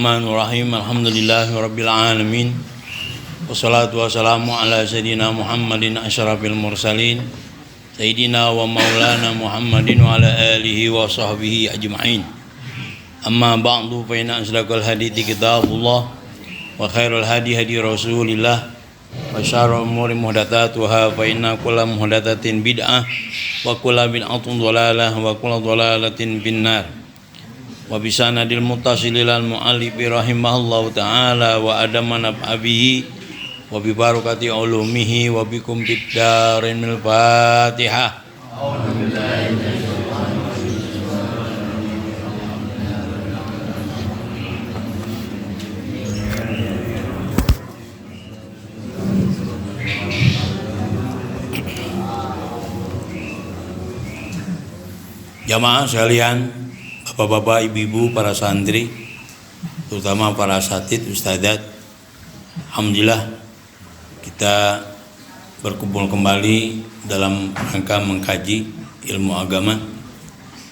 Bismillahirrahmanirrahim. Alhamdulillahirabbil alamin. Wassalatu wassalamu ala sayidina Muhammadin asyrafil mursalin. Sayyidina wa maulana Muhammadin wa ala alihi wa sahbihi ajma'in. Amma ba'du fa inna asdaqal hadithi kitabullah wa khairul hadi hadi Rasulillah wa syarrul umuri muhdatsatuha fa inna kulla muhdatsatin bid'ah wa kulla bid'atin dhalalah wa kulla dhalalatin finnar. Wa bisanadil muttasilil mu'allifi rahimahullahu ta'ala wa adamana abihi wa bi barakati ulumihi wa bikum bid-darin al-Fatihah. Jamaah sekalian, bapak-bapak, ibu-ibu, para santri, terutama para asatid, ustadzat, alhamdulillah kita berkumpul kembali dalam rangka mengkaji ilmu agama.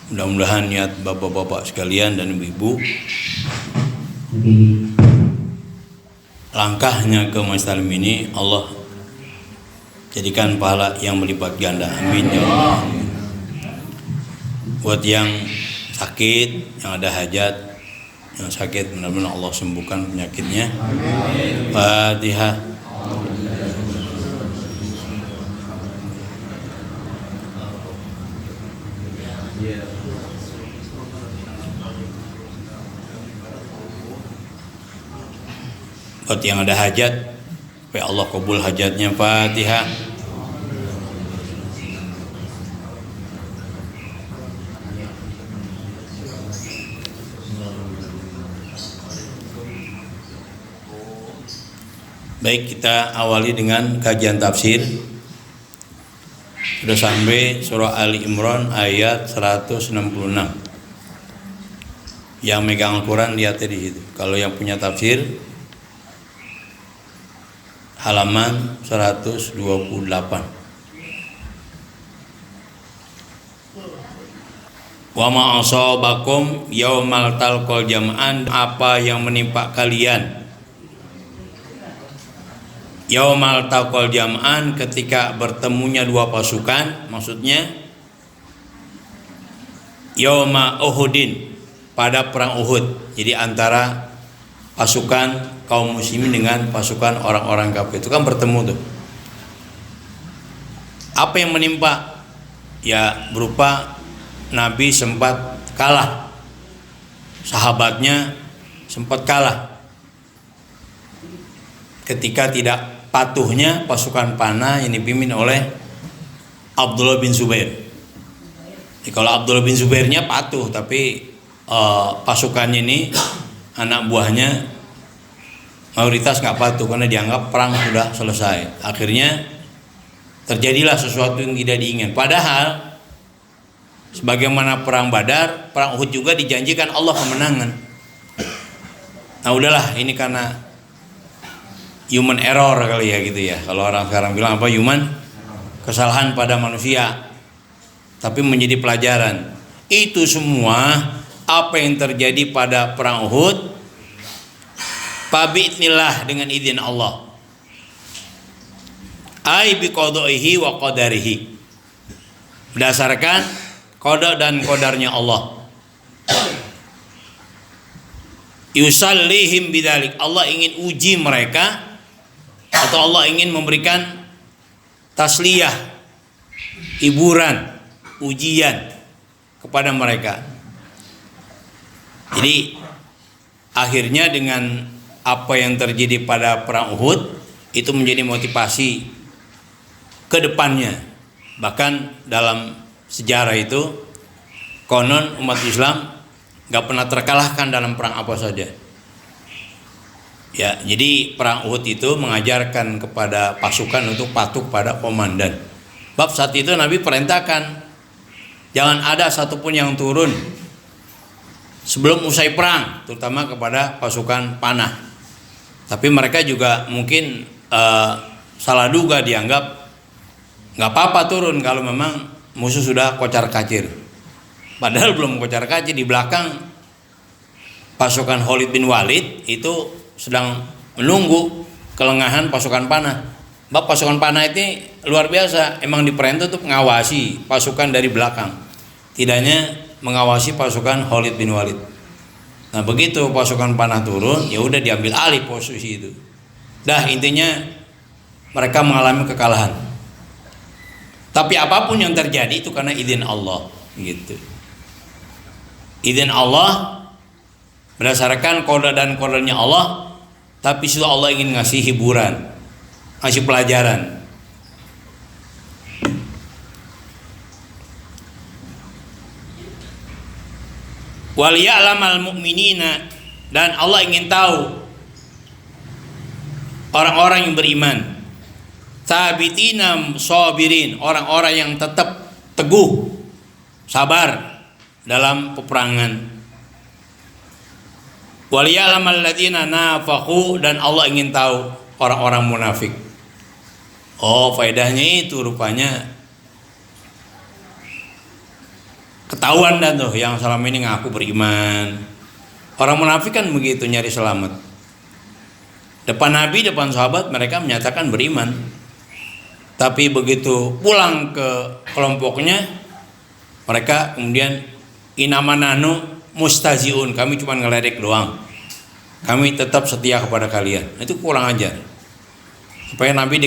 Mudah-mudahan niat bapak-bapak sekalian dan ibu-ibu, langkahnya ke Majelis ini Allah jadikan pahala yang melipat ganda. Amin ya Allah. Buat yang sakit, yang ada hajat, yang sakit benar-benar Allah sembuhkan penyakitnya. Fatihah. Buat yang ada hajat, supaya Allah kabul hajatnya. Fatihah. Baik, kita awali dengan kajian tafsir. Sudah sampai surah Ali Imran ayat 166. Yang megang Al-Quran lihatnya di situ. Kalau yang punya tafsir, halaman 128. Wa ma asabakum yaumal talqal jam'an, apa yang menimpa kalian yaumal talqal jam'an, ketika bertemunya dua pasukan, maksudnya yauma Uhudin, pada perang Uhud. Jadi antara pasukan kaum muslimin dengan pasukan orang-orang kafir itu kan bertemu tuh. Apa yang menimpa? Ya berupa Nabi sempat kalah, sahabatnya sempat kalah ketika tidak patuhnya pasukan panah yang dipimpin oleh Abdullah bin Zubair. Jadi kalau Abdullah bin Zubairnya patuh, tapi pasukannya ini, anak buahnya, mayoritas nggak patuh karena dianggap perang sudah selesai. Akhirnya terjadilah sesuatu yang tidak diinginkan. Padahal sebagaimana perang Badar, perang Uhud juga dijanjikan Allah kemenangan. Nah udahlah, ini karena human error kali ya gitu ya. Kalau orang sekarang bilang apa, human, kesalahan pada manusia. Tapi menjadi pelajaran. Itu semua apa yang terjadi pada perang Uhud, fabi'nillah, dengan izin Allah. Ai biqadaihi wa qadarihi, berdasarkan qada dan qadarnya Allah. Yusallihim bidzalik, Allah ingin uji mereka, atau Allah ingin memberikan tasliyah, hiburan, ujian kepada mereka. Jadi akhirnya dengan apa yang terjadi pada perang Uhud itu menjadi motivasi ke depannya. Bahkan dalam sejarah itu konon umat Islam gak pernah terkalahkan dalam perang apa saja. Ya, jadi perang Uhud itu mengajarkan kepada pasukan untuk patuh pada komandan. Bab saat itu Nabi perintahkan jangan ada satupun yang turun sebelum usai perang, terutama kepada pasukan panah. Tapi mereka juga mungkin salah duga, dianggap nggak apa-apa turun kalau memang musuh sudah kocar kacir. Padahal belum kocar kacir, di belakang pasukan Khalid bin Walid itu sedang menunggu kelengahan pasukan panah. Pasukan panah itu luar biasa, emang diperintah untuk mengawasi pasukan dari belakang, tidak hanya mengawasi pasukan Khalid bin Walid. Nah begitu pasukan panah turun, ya udah diambil alih posisi itu. Dah intinya mereka mengalami kekalahan. Tapi apapun yang terjadi itu karena izin Allah, gitu. Izin Allah berdasarkan qada dan qadarnya Allah, tapi sudah Allah ingin ngasih hiburan, ngasih pelajaran. Wal ya'lamal mu'minina, dan Allah ingin tahu orang-orang yang beriman, sabitina sabirin, orang-orang yang tetap teguh, sabar dalam peperangan. Wal ya'lamal ladzina nafaqu, dan Allah ingin tahu orang-orang munafik. Oh, faedahnya itu rupanya ketahuan dan tuh yang selama ini ngaku beriman. Orang munafik kan begitu, nyari selamat. Depan Nabi, depan sahabat mereka menyatakan beriman. Tapi begitu pulang ke kelompoknya, mereka kemudian inamananu mustaziun, kami cuma ngeledek doang, kami tetap setia kepada kalian. Itu kurang ajar. Supaya Nabi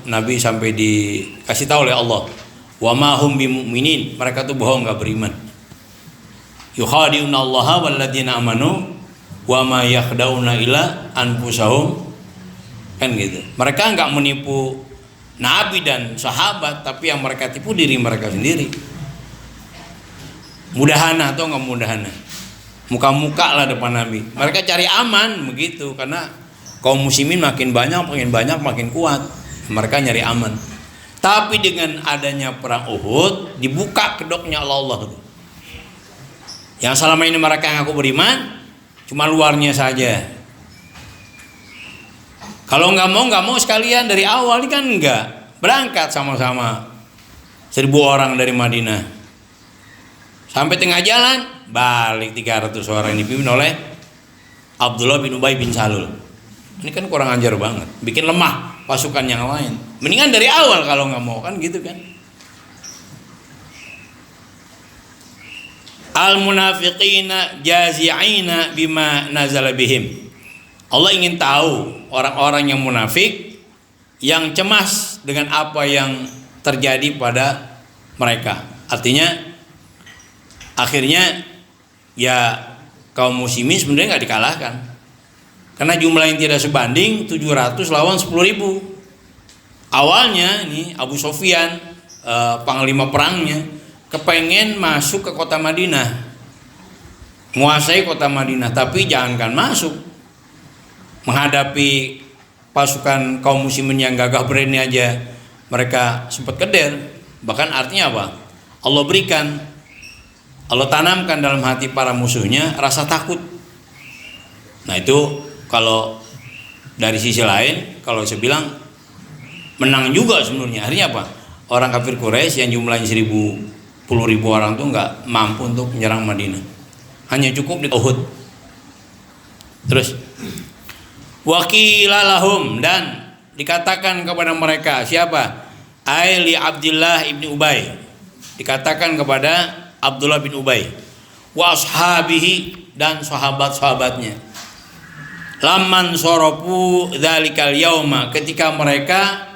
Nabi sampai dikasih tahu oleh Allah, wa ma hum bimu'minin, mereka tuh bohong, nggak beriman. Yukhadi'una allaha walladzina amanu wa ma yakhda'una illa anfusahum, kan gitu. Mereka nggak menipu Nabi dan sahabat, tapi yang mereka tipu diri mereka sendiri. Mudahana atau nggak mudahana, muka-muka lah depan Nabi. Mereka cari aman begitu, karena kaum muslimin makin banyak, makin kuat. Mereka nyari aman. Tapi dengan adanya perang Uhud, dibuka kedoknya Allah. Yang selama ini mereka ngaku beriman, cuma luarnya saja. Kalau nggak mau sekalian dari awal, ini kan nggak berangkat sama-sama 1.000 orang dari Madinah. Sampai tengah jalan, balik 300 orang dipimpin oleh Abdullah bin Ubay bin Salul. Ini kan kurang ajar banget, bikin lemah pasukan yang lain. Mendingan dari awal kalau nggak mau, kan gitu kan. Al munafiqina jazi'ina bima nazala bihim. Allah ingin tahu orang-orang yang munafik, yang cemas dengan apa yang terjadi pada mereka. Artinya akhirnya ya kaum muslimin sebenarnya nggak dikalahkan, karena jumlah yang tidak sebanding 700 lawan 10.000. Awalnya ini Abu Sufyan, panglima perangnya, kepengen masuk ke kota Madinah, menguasai kota Madinah, tapi jangankan masuk, menghadapi pasukan kaum muslimin yang gagah berani aja mereka sempat keder. Bahkan artinya apa? Allah tanamkan dalam hati para musuhnya rasa takut. Nah itu kalau dari sisi lain, kalau saya bilang menang juga sebenarnya. Artinya apa? Orang kafir Quraisy yang jumlahnya 10.000 orang tuh nggak mampu untuk menyerang Madinah, hanya cukup di Uhud. Terus wakilalahum, dan dikatakan kepada mereka, siapa? Aili Abdullah ibni Ubay, dikatakan kepada Abdullah bin Ubay, wa ashabihi, dan sahabat-sahabatnya. Lamman sorofu dzalikal yauma, ketika mereka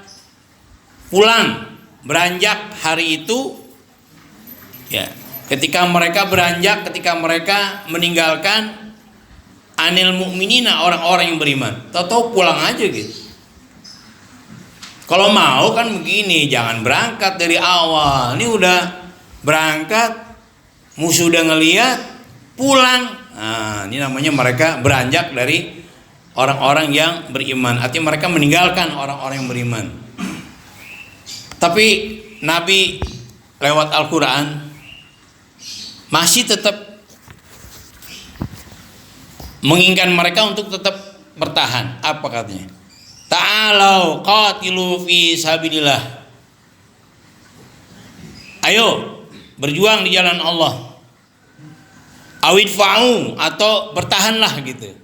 pulang beranjak hari itu, ya, ketika mereka meninggalkan anil mu'minina, orang-orang yang beriman, tahu-tahu pulang aja gitu. Kalau mau kan begini, jangan berangkat dari awal. Ini udah berangkat, musuh udah ngelihat, pulang. Nah, ini namanya mereka beranjak dari orang-orang yang beriman. Artinya mereka meninggalkan orang-orang yang beriman. Tapi Nabi lewat Al-Quran masih tetap menginginkan mereka untuk tetap bertahan. Apa katanya? Ta'alau qatilu fi sabilillah. Ayo berjuang di jalan Allah. awid fa'u, atau bertahanlah gitu.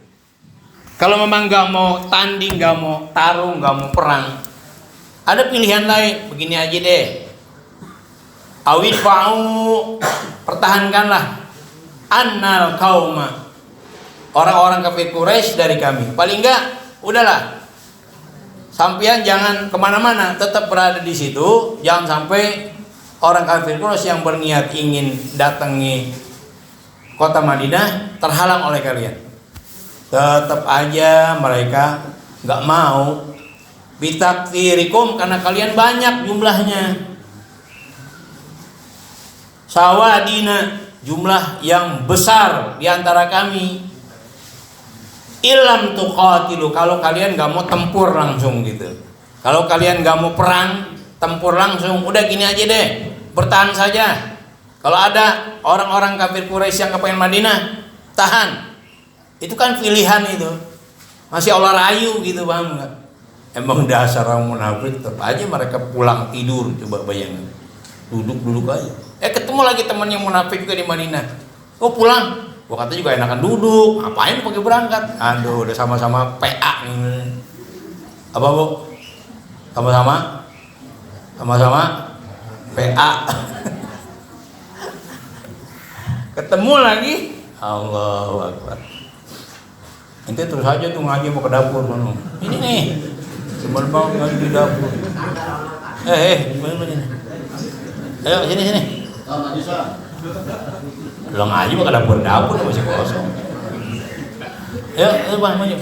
Kalau memang nggak mau tanding, nggak mau tarung, nggak mau perang, ada pilihan lain. Begini aja deh, awid fa'u, pertahankanlah, annal kauma, orang-orang kafir Quraisy dari kami. Paling enggak, udahlah, sampean jangan kemana-mana, tetap berada di situ. Jangan sampai orang kafir Quraisy yang berniat ingin datangi kota Madinah terhalang oleh kalian. Tetap aja mereka nggak mau. Bitakfirikum, karena kalian banyak jumlahnya. Sawadina, jumlah yang besar di antara kami. Ilam tuqatilu, kalau kalian nggak mau tempur langsung gitu. Kalau kalian nggak mau perang, tempur langsung, udah gini aja deh, bertahan saja. Kalau ada orang-orang kafir Quraisy yang kepengen Madinah, tahan. Itu kan pilihan itu. Masih Allah rayu gitu, paham nggak? Emang dasar orang munafik, tetap aja mereka pulang tidur. Coba bayangin, duduk aja. Ketemu lagi teman yang munafik juga di Madinah. Oh pulang, gua kata juga enakan duduk. Ngapain pakai berangkat? Aduh, udah sama-sama PA nih. Apa bu? Sama-sama PA. Ketemu lagi, Allahu Akbar. Ente terus aja tuh ngaji mau ke dapur mana? Ini nih, sebelum mau ngaji di dapur. Mana? Ayo sini. Lo ngaji mau ke dapur masih kosong. Ayo bang maju.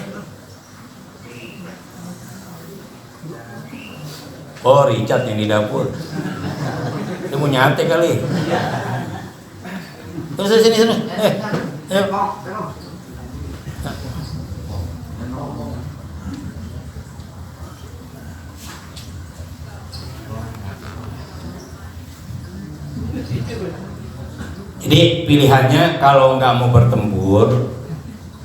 Oh Richard yang di dapur. Dia mau nyate kali. Terus sini. Ayo. Jadi pilihannya kalau nggak mau bertempur,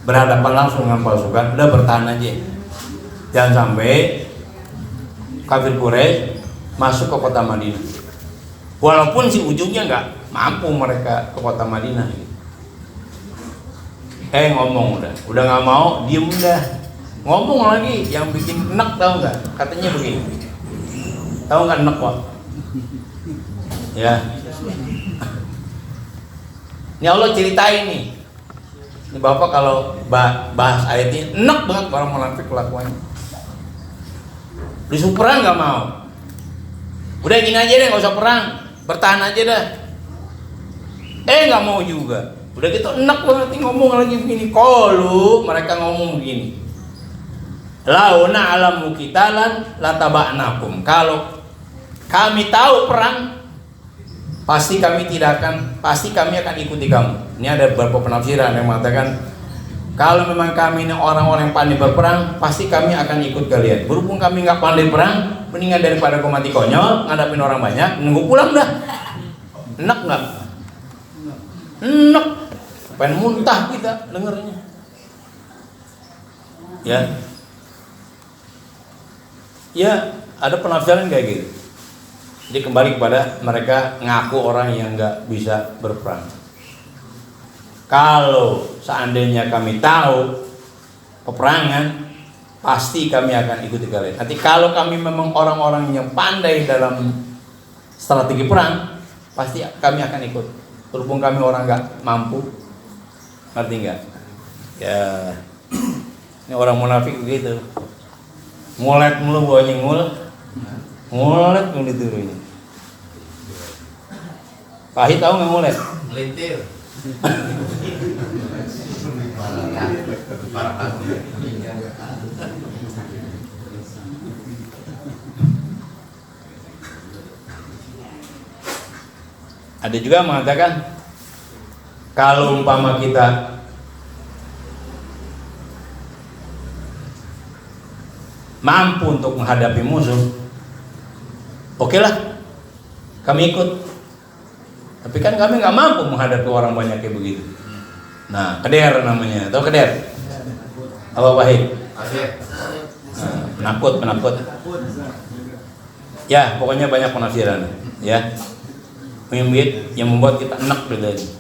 berhadapan langsung dengan pasukan, udah bertahan aja. Jangan sampai kafir Quraisy masuk ke kota Madinah. Walaupun si ujungnya nggak mampu mereka ke kota Madinah. Ngomong udah nggak mau, diem udah. Ngomong lagi, yang bikin enak tahu nggak? Katanya begini, tahu nggak enak kok? Ya. Ini Allah ceritain nih. Ini Bapak kalau bahas ayat ini enak banget orang munafik kelakuannya. Disuruh perang nggak mau. Udah gini aja deh, nggak usah perang, bertahan aja dah. Nggak mau juga. Udah gitu enak banget nih ngomong lagi begini. Kalau mereka ngomong begini, launa alamu kitalan lataba'nakum. Kalau kami tahu perang, pasti kami akan ikuti kamu. Ini ada beberapa penafsiran yang mengatakan kalau memang kami ini orang-orang yang pandai berperang, pasti kami akan ikut kalian. Berhubung kami nggak pandai perang, mendingan daripada kau mati konyol ngadapin orang banyak, nunggu pulang dah. Enak nggak? Enak. Pengen muntah kita dengernya. Ya, ada penafsiran kayak gitu. Jadi kembali kepada mereka ngaku orang yang nggak bisa berperang. Kalau seandainya kami tahu peperangan, pasti kami akan ikuti kalian. Nanti kalau kami memang orang-orang yang pandai dalam strategi perang, pasti kami akan ikut. Berhubung kami orang nggak mampu, ngerti nggak? Ya, ini orang munafik begitu. Ngulet mulu bawanya ngulet diturunya. Pahit tahu nggak ngulet? Melintir. Ada juga mengatakan kalau umpama kita mampu untuk menghadapi musuh, okelah, kami ikut. Tapi kan kami nggak mampu menghadapi orang banyak kayak begitu. Nah, keder namanya, tahu keder? Apa Wahid? Penakut. Ya, pokoknya banyak penafsiran. Ya, yang membuat kita enak gitu.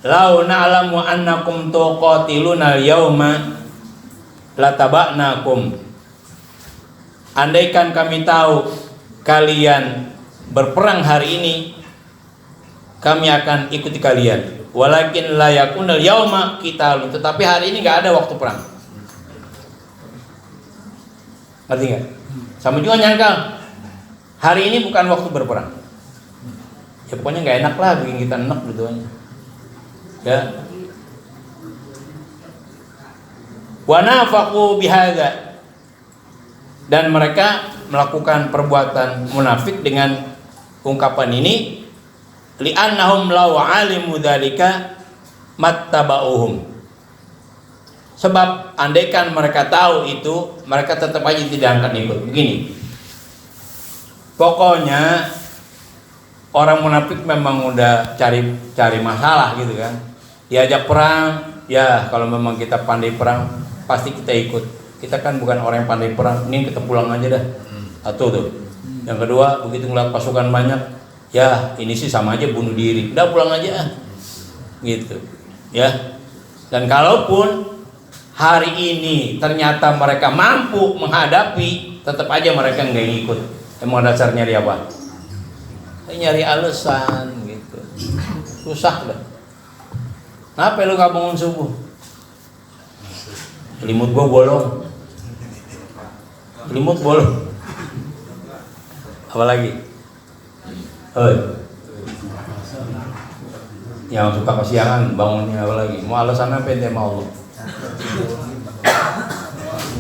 lau na'lamu annakum tuqatiluna al-yauma lataba'nakum. Andaikan kami tahu kalian berperang hari ini, kami akan ikuti kalian. Walakin la yakunal yauma qitalun, tetapi hari ini nggak ada waktu perang. Ngerti nggak? Sama juga nyangka hari ini bukan waktu berperang. Ya pokoknya nggak enak lah, bikin kita enak berduanya. Ya. Wa nafaqu bihadza, dan mereka melakukan perbuatan munafik dengan ungkapan ini, li'annahum law 'alimu dzalika mattaba'uhum. Sebab andaikan mereka tahu itu, mereka tetap aja tidak akan ikut. Begini, pokoknya orang munafik memang udah cari masalah gitu kan. Diajak perang, ya kalau memang kita pandai perang pasti kita ikut. Kita kan bukan orang yang pandai perang, ini kita pulang aja dah. Satu tuh. Yang kedua, begitu ngeliat pasukan banyak, ya ini sih sama aja bunuh diri, udah pulang aja gitu ya. Dan kalaupun hari ini ternyata mereka mampu menghadapi, tetap aja mereka nggak ikut. Emang dasar nyari apa? Nyari alasan gitu. Susah dah. Kenapa lu gak bangun subuh? Selimut gua bolong. Selimut bolong. Apa lagi? Yang suka kesiangan bangunnya apa lagi? Mau alasan apa ente mau Allah?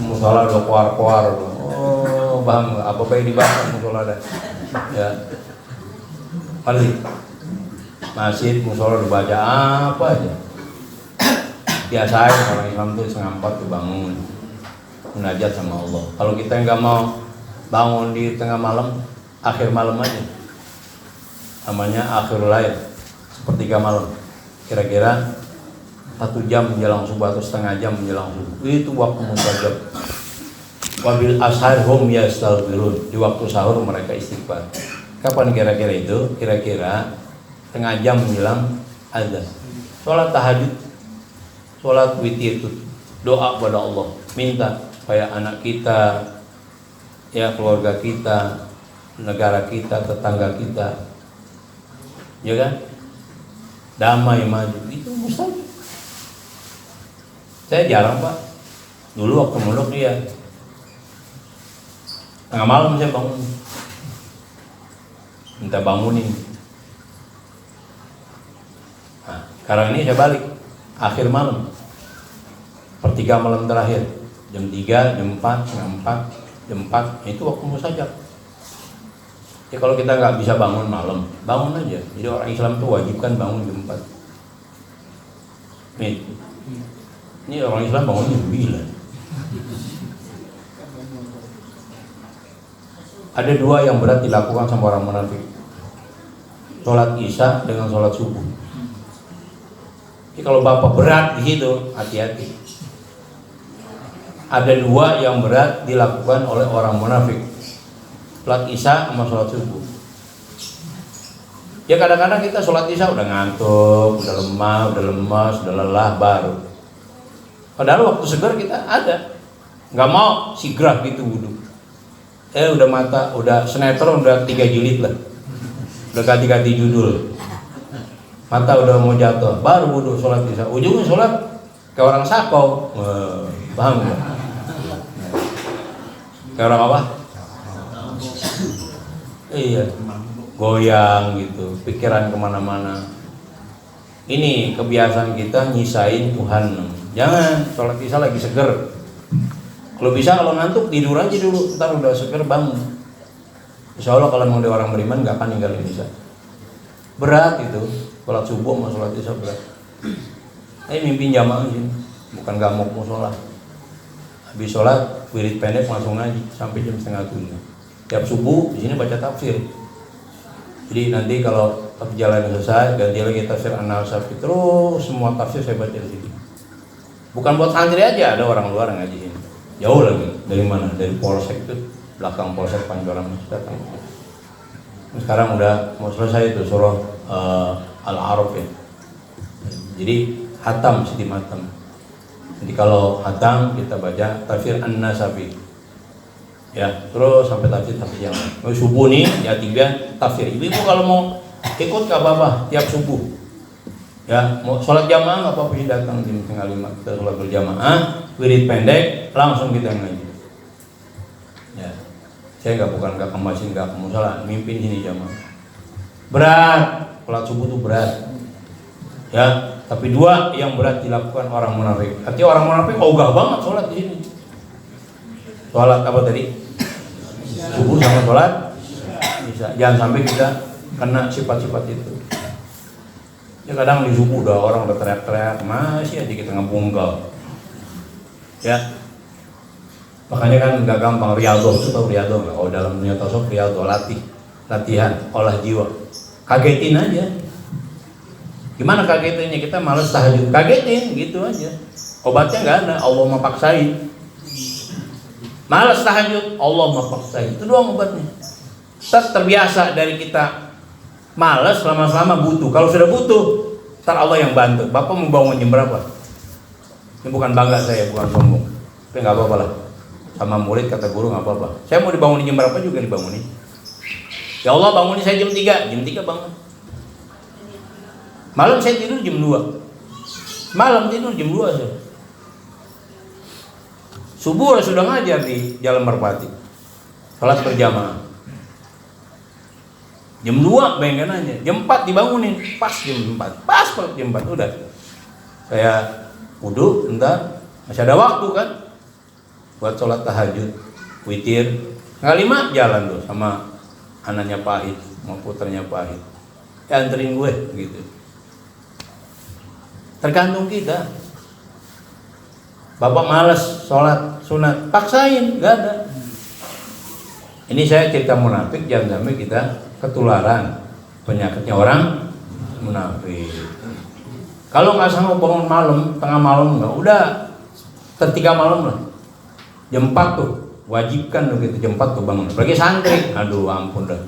Musola udah kuar-kuar. Oh, bang, apa baik dibahas musola dah. Ya. Balik. Masjid, musola udah baca apa aja. Biasain orang Islam tuh setengah 4 tuh bangun munajat sama Allah. Kalau kita nggak mau bangun di tengah malam, akhir malam aja. Namanya akhirul lail, sepertiga malam. Kira-kira 1 jam menjelang subuh atau setengah jam menjelang subuh. Itu waktu munajat. Wabil ashar hum yastaghfirun. Di waktu sahur mereka istighfar. Kapan kira-kira itu? Kira-kira setengah jam menjelang azan. Sholat tahajud, sholat witir itu doa pada Allah, minta supaya anak kita, ya keluarga kita, negara kita, tetangga kita, ya kan, damai maju. Itu mustahil. Saya jarang Pak. Dulu waktu mondok dia tengah malam saya bangun, minta bangunin. Nah, sekarang ini saya balik akhir malam, pertiga malam terakhir, jam 3, jam 4, jam 4, jam 4, itu waktu mustajab. Ya kalau kita nggak bisa bangun malam, bangun aja. Jadi orang Islam itu wajib kan bangun jam 4. Nih, ini orang Islam bangun jam 9. Ada 2 yang berat dilakukan sama orang munafik, sholat isya dengan sholat subuh. Jadi kalau bapak berat di situ, hati-hati. Ada 2 yang berat dilakukan oleh orang munafik, sholat isya sama sholat subuh. Ya kadang-kadang kita sholat isya udah ngantuk, udah lemah, udah lemas, udah lelah baru. Padahal waktu segar kita ada, nggak mau sigrah gitu wudhu. Udah mata, udah sinetron udah 3 jilid lah, udah ganti-ganti judul. Mata udah mau jatuh, baru wudhu sholat isya. Ujungnya sholat kayak orang sakau, paham nggak? Kayak orang apa? Iya, goyang gitu, pikiran kemana-mana. Ini kebiasaan kita nyisain Tuhan. Jangan sholat isya lagi seger. Kalau bisa, kalau ngantuk tidur aja dulu, ntar udah seger bangun. Insya Allah kalau mau dia orang beriman nggak akan ninggalin isya. Berat itu, sholat subuh sama sholat isya berat. Mimpi jamaah sini, bukan gak mau sholat. Habis sholat, wirid pendek langsung ngaji sampai jam 6:30. Tiap subuh di sini baca tafsir. Jadi nanti kalau perjalanan selesai, ganti lagi tafsir An-Nasafi, terus semua tafsir saya baca di sini. Bukan buat santri aja, ada orang luar yang ngaji ini. Jauh lagi, dari mana? Dari Polsek itu, belakang Polsek Pancoran datang. Sekarang udah mau selesai itu surah Al-A'raf ya. Jadi hatam Siti Matam. Jadi kalau hatam kita baca tafsir An-Nasafi. Ya, terus sampai tafsir yang lain. Subuh nih ya 3 tafsir. Ibu kalau mau ikut ke apa tiap subuh. Ya, mau sholat jamaah nggak apa-apa sih, datang jam 4:30 kita sholat berjamaah, wirid pendek, langsung kita ngaji. Ya, saya bukan ke masjid, nggak ke musola, mimpin sini jamaah. Berat, sholat subuh tuh berat. Ya, tapi 2 yang berat dilakukan orang munafik. Artinya orang munafik ogah banget sholat di sini. Sholat apa tadi? Subuh sama sholat bisa. Jangan sampai kita kena sifat-sifat itu. Ya kadang di subuh orang udah teriak-teriak, masih aja kita ngebungkel. Ya, makanya kan nggak gampang riyadhah itu, tahu riyadhah nggak? Oh, dalam dunia tasawuf riyadhah latihan olah jiwa. Kagetin aja. Gimana kagetinnya? Kita malas tahajud, kagetin gitu aja. Obatnya nggak ada, Allah mau paksain. Malas tahajud, Allah mau paksain. Itu doang obatnya. Terbiasa dari kita malas, lama-lama butuh. Kalau sudah butuh, ntar Allah yang bantu. Bapak mau bangun jam berapa? Ini bukan bangga saya, bukan sombong. Tapi nggak apa-apa lah. Sama murid kata guru nggak apa-apa. Saya mau dibangunin jam berapa juga dibangunin. Ya Allah bangunin saya jam 3, jam 3 bangun. Malam saya tidur jam 2. Malam tidur jam 2 saya. Subuh sudah ngajar di Jalan Merpati. Salat berjamaah. Jam 2 bayangkan aja. Jam 4 dibangunin, pas jam 4. Pas jam 4 udah. Saya wudu, entar masih ada waktu kan buat sholat tahajud, witir. 5 jalan tuh sama anaknya Pahit, mau puternya Pahit. Ya anterin gue gitu. Tergantung kita. Bapak malas sholat sunat, paksain, nggak ada. Ini saya cerita munafik, jangan sampai kita ketularan penyakitnya orang munafik. Kalau nggak sanggup bangun malam, tengah malam nggak, udah 3 malam lah. Jam 4 tuh wajibkan tuh gitu, jam 4 tuh bangun. Bagi santri, aduh ampun dah.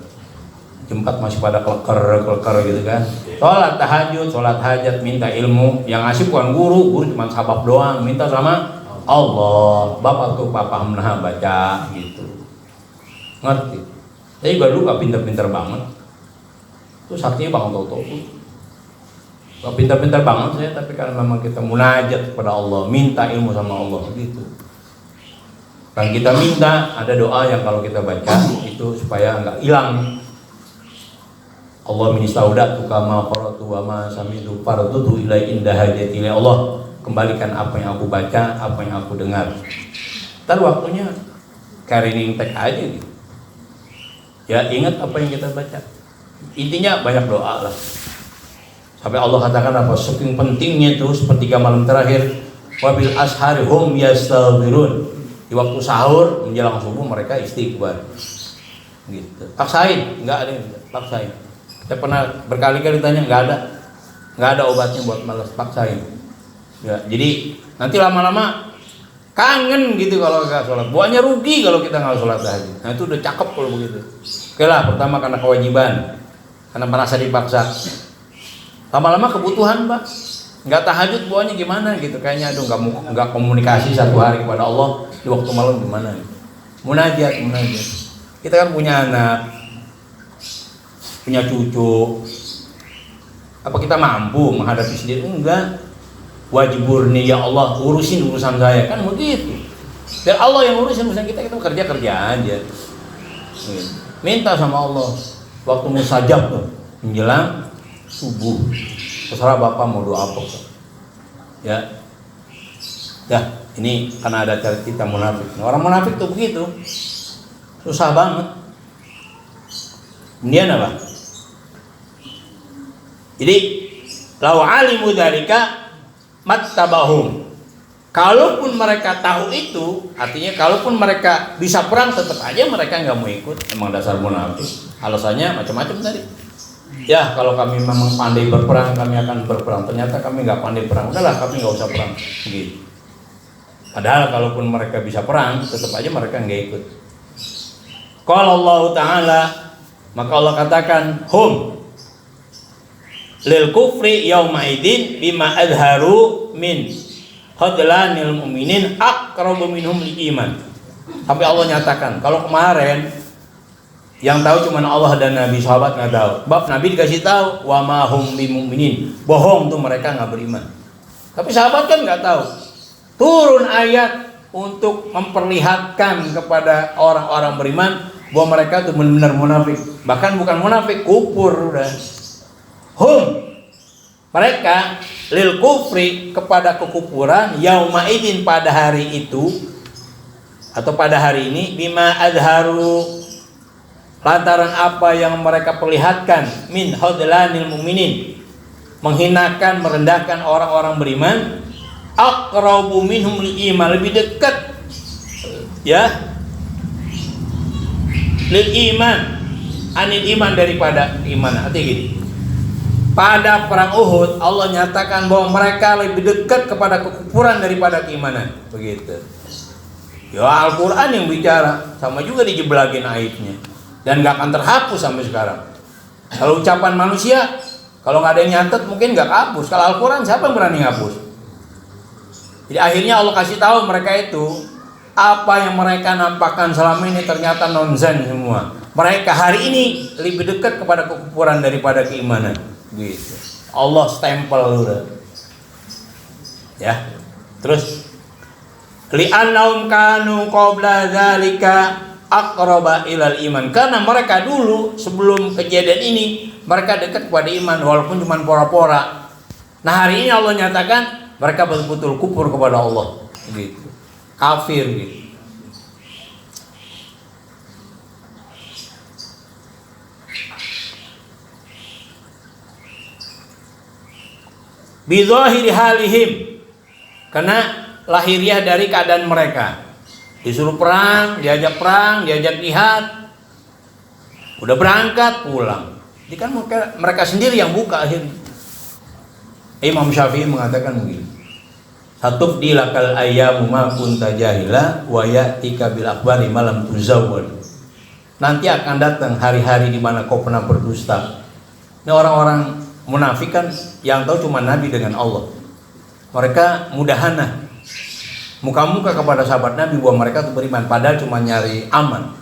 Jam 4 masih pada kleker gitu kan. Sholat tahajud, sholat hajat, minta ilmu. Yang ngasih bukan guru cuma sabab doang. Minta sama Allah. Bapak tuh papa menahan baca gitu. Ngerti? Saya juga dulu gak pinter-pinter banget. Terus artinya banget tau-tau. Gak pinter-pinter banget saya, tapi karena memang kita munajat kepada Allah, minta ilmu sama Allah gitu. Dan kita minta, ada doa yang kalau kita baca itu supaya nggak hilang. Allah min saudatu kama qara'tu wa ma sami'tu farduhu ila inda hajati ya Allah, kembalikan apa yang aku baca, apa yang aku dengar. Ntar waktunya carrying tag aja gitu. Ya ingat apa yang kita baca. Intinya banyak doa lah. Sampai Allah katakan apa? Saking pentingnya itu sepertiga malam terakhir, wabil ashari hum yastaghfirun. Di waktu sahur menjelang subuh mereka istighfar. Gitu. Paksain, enggak ada yang paksain. Saya pernah berkali-kali tanya, nggak ada obatnya buat malas, paksain. Ya, jadi nanti lama-lama kangen gitu kalau nggak sholat. Buahnya rugi kalau kita nggak sholat tahajud. Nah itu udah cakep kalau begitu. Oke lah, pertama karena kewajiban, karena merasa dipaksa. Lama-lama kebutuhan pak, nggak tahajud buahnya gimana gitu. Kayaknya aduh nggak komunikasi 1 hari kepada Allah di waktu malam gimana? Munajat. Kita kan punya anak, punya cucu, apa kita mampu menghadapi sendiri? Enggak. Wajib murni, ya Allah urusin urusan saya, kan begitu. Dan Allah yang urusin urusan kita kerja aja. Minta sama Allah. Waktu musajab tuh menjelang subuh, terserah bapak mau doa apa. Ya, ini karena ada cara kita munafik. Orang munafik tuh begitu, susah banget. Kemudian apa? Jadi lau alimu dzalika mattabahum. Kalaupun mereka tahu itu, artinya kalaupun mereka bisa perang, tetap aja mereka nggak mau ikut. Emang dasar munafik. Alasannya macam-macam tadi. Ya kalau kami memang pandai berperang, kami akan berperang. Ternyata kami nggak pandai perang. Udahlah, kami nggak usah perang. Gitu. Padahal kalaupun mereka bisa perang, tetap aja mereka nggak ikut. Qala Allah Ta'ala, maka Allah katakan hum, lil kufri yauma idzin bima adharu min khadlanil mu'minin aqrabu minhum lil iman. Sampai Allah nyatakan, kalau kemarin yang tahu cuma Allah dan Nabi, sahabat nggak tahu. Bab Nabi dikasih tahu, wa ma hum bimu'minin, bohong tuh mereka nggak beriman. Tapi sahabat kan nggak tahu. Turun ayat untuk memperlihatkan kepada orang-orang beriman bahwa mereka tuh benar-benar munafik. Bahkan bukan munafik, kufur udah. Mereka lil kufri, kepada kekufuran, yauma idzin, pada hari itu atau pada hari ini, bima adharu, lantaran apa yang mereka perlihatkan, min khadlanil mu'minin, menghinakan, merendahkan orang-orang beriman, aqrabu minhum lil iman, lebih dekat ya lil iman, anil iman, daripada iman. Artinya gini, pada perang Uhud Allah nyatakan bahwa mereka lebih dekat kepada kekufuran daripada keimanan. Begitu. Ya Al-Quran yang bicara, sama juga dijeblakin aibnya, dan gak akan terhapus sampai sekarang. Kalau ucapan manusia, kalau gak ada yang nyatet mungkin gak hapus. Kalau Al-Quran siapa yang berani hapus? Jadi akhirnya Allah kasih tahu mereka itu, apa yang mereka nampakkan selama ini ternyata nonsen semua. Mereka hari ini lebih dekat kepada kekufuran daripada keimanan. Gitu. Allah stempel udah. Ya. Terus li'annahum kanu qabla dzalika aqraba ilal iman. Karena mereka dulu sebelum kejadian ini mereka dekat kepada iman walaupun cuma pora-pora. Nah, hari ini Allah nyatakan mereka betul-betul kufur kepada Allah. Gitu. Kafir gitu. Bizahiri halihim, karena lahiriah dari keadaan mereka. Disuruh perang, diajak jihad, udah berangkat pulang. Jadi kan mereka sendiri yang buka akhirnya. Imam Syafi'i mengatakan begini, satubdi lakal ayyamu ma kunta jahila wa ya'tika bil akhbari malam tuzawwal. Nanti akan datang hari-hari di mana kau pernah berdusta. Ini orang-orang munafik kan yang tahu cuma Nabi dengan Allah. Mereka mudahana, muka-muka kepada sahabat Nabi bahwa mereka itu beriman, padahal cuma nyari aman.